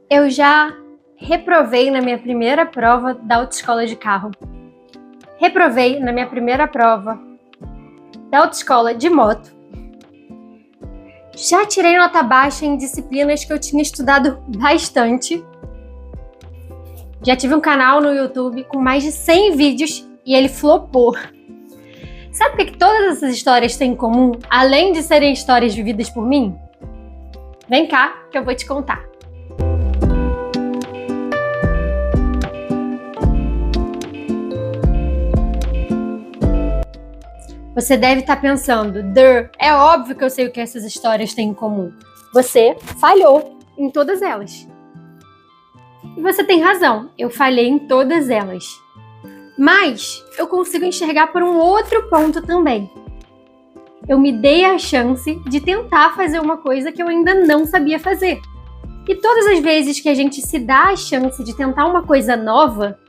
Eu já reprovei na minha primeira prova da autoescola de carro. Reprovei na minha primeira prova da autoescola de moto. Já tirei nota baixa em disciplinas que eu tinha estudado bastante. Já tive um canal no YouTube com mais de 100 vídeos e ele flopou. Sabe o que todas essas histórias têm em comum, além de serem histórias vividas por mim? Vem cá que eu vou te contar. Você deve estar pensando, é óbvio que eu sei o que essas histórias têm em comum. Você falhou em todas elas. E você tem razão, eu falhei em todas elas. Mas eu consigo enxergar por um outro ponto também. Eu me dei a chance de tentar fazer uma coisa que eu ainda não sabia fazer. E todas as vezes que a gente se dá a chance de tentar uma coisa nova,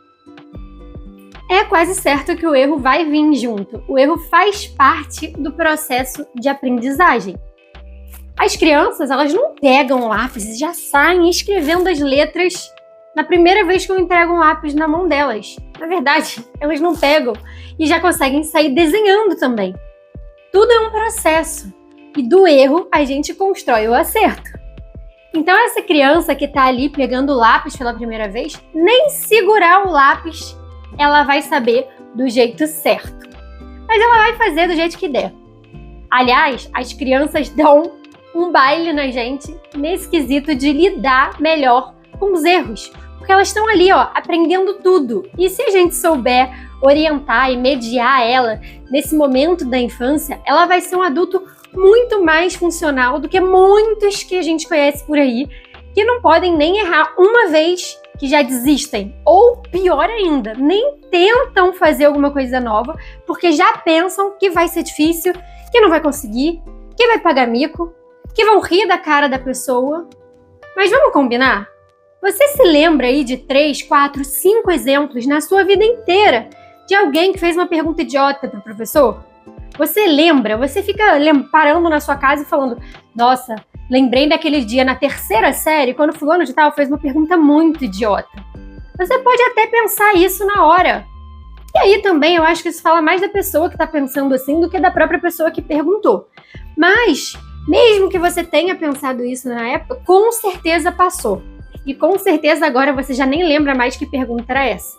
é quase certo que o erro vai vir junto. O erro faz parte do processo de aprendizagem. As crianças, elas não pegam lápis e já saem escrevendo as letras na primeira vez que eu entrego um lápis na mão delas. Na verdade, elas não pegam e já conseguem sair desenhando também. Tudo é um processo. E do erro, a gente constrói o acerto. Então, essa criança que está ali pegando o lápis pela primeira vez, nem segurar o lápis ela vai saber do jeito certo. Mas ela vai fazer do jeito que der. Aliás, as crianças dão um baile na gente nesse quesito de lidar melhor com os erros. Porque elas estão ali, aprendendo tudo. E se a gente souber orientar e mediar ela nesse momento da infância, ela vai ser um adulto muito mais funcional do que muitos que a gente conhece por aí, que não podem nem errar uma vez que já desistem, ou pior ainda, nem tentam fazer alguma coisa nova, porque já pensam que vai ser difícil, que não vai conseguir, que vai pagar mico, que vão rir da cara da pessoa. Mas vamos combinar? Você se lembra aí de 3, 4, 5 exemplos na sua vida inteira de alguém que fez uma pergunta idiota para o professor? Você lembra? Você fica parando na sua casa e falando, nossa, lembrei daquele dia na terceira série, quando fulano de tal fez uma pergunta muito idiota. Você pode até pensar isso na hora. E aí também eu acho que isso fala mais da pessoa que está pensando assim do que da própria pessoa que perguntou. Mas, mesmo que você tenha pensado isso na época, com certeza passou. E com certeza agora você já nem lembra mais que pergunta era essa.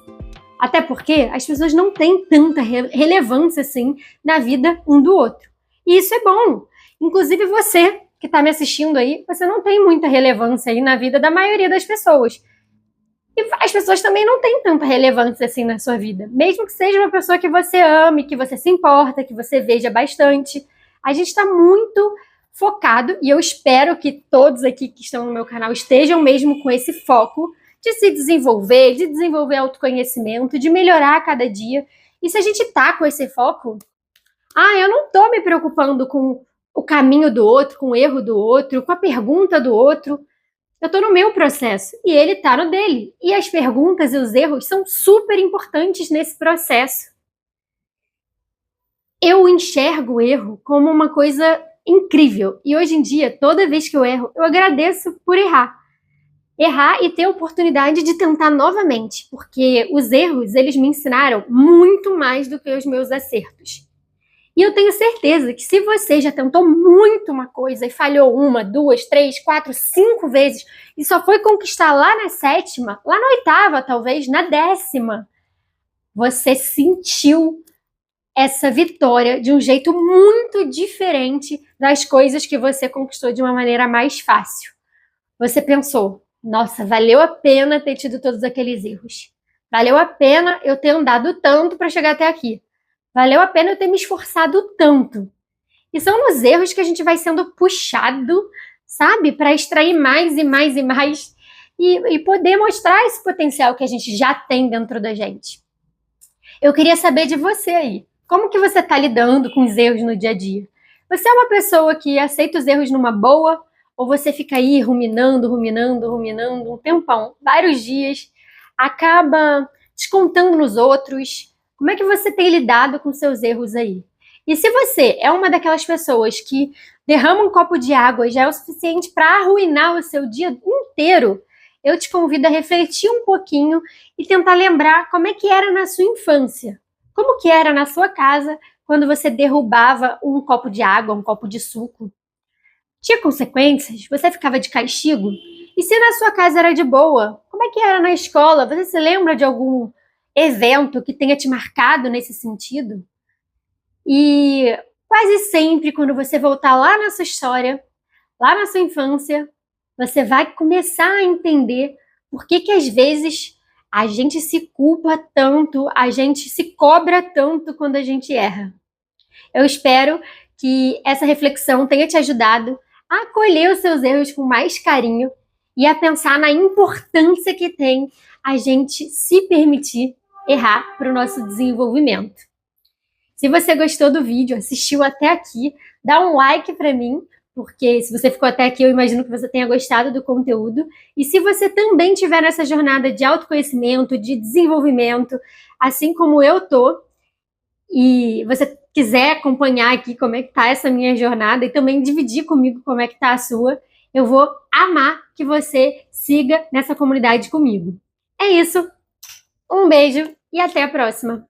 Até porque as pessoas não têm tanta relevância assim na vida um do outro. E isso é bom. Inclusive você que está me assistindo aí, você não tem muita relevância aí na vida da maioria das pessoas. E as pessoas também não têm tanta relevância assim na sua vida. Mesmo que seja uma pessoa que você ame, que você se importa, que você veja bastante. A gente está muito focado, e eu espero que todos aqui que estão no meu canal estejam mesmo com esse foco de se desenvolver, de desenvolver autoconhecimento, de melhorar a cada dia. E se a gente tá com esse foco, eu não tô me preocupando com o caminho do outro, com o erro do outro, com a pergunta do outro. Eu tô no meu processo e ele tá no dele. E as perguntas e os erros são super importantes nesse processo. Eu enxergo o erro como uma coisa incrível. E hoje em dia, toda vez que eu erro, eu agradeço por errar. Errar e ter a oportunidade de tentar novamente, porque os erros, eles me ensinaram muito mais do que os meus acertos. E eu tenho certeza que se você já tentou muito uma coisa e falhou 1, 2, 3, 4, 5 vezes e só foi conquistar lá na 7ª, lá na 8ª talvez, na 10ª, você sentiu essa vitória de um jeito muito diferente das coisas que você conquistou de uma maneira mais fácil. Você pensou, nossa, valeu a pena ter tido todos aqueles erros. Valeu a pena eu ter andado tanto para chegar até aqui. Valeu a pena eu ter me esforçado tanto. E são nos erros que a gente vai sendo puxado, sabe? Para extrair mais e mais e mais e poder mostrar esse potencial que a gente já tem dentro da gente. Eu queria saber de você aí. Como que você está lidando com os erros no dia a dia? Você é uma pessoa que aceita os erros numa boa? Ou você fica aí ruminando um tempão, vários dias, acaba descontando nos outros? Como é que você tem lidado com seus erros aí? E se você é uma daquelas pessoas que derrama um copo de água e já é o suficiente para arruinar o seu dia inteiro, eu te convido a refletir um pouquinho e tentar lembrar como é que era na sua infância. Como que era na sua casa quando você derrubava um copo de água, um copo de suco? Tinha consequências? Você ficava de castigo? E se na sua casa era de boa, como é que era na escola? Você se lembra de algum evento que tenha te marcado nesse sentido? E quase sempre, quando você voltar lá na sua história, lá na sua infância, você vai começar a entender por que que às vezes a gente se culpa tanto, a gente se cobra tanto quando a gente erra. Eu espero que essa reflexão tenha te ajudado a acolher os seus erros com mais carinho e a pensar na importância que tem a gente se permitir errar para o nosso desenvolvimento. Se você gostou do vídeo, assistiu até aqui, dá um like para mim, porque se você ficou até aqui, eu imagino que você tenha gostado do conteúdo. E se você também estiver nessa jornada de autoconhecimento, de desenvolvimento, assim como eu tô, e você quiser acompanhar aqui como é que tá essa minha jornada e também dividir comigo como é que tá a sua, eu vou amar que você siga nessa comunidade comigo. É isso, um beijo e até a próxima!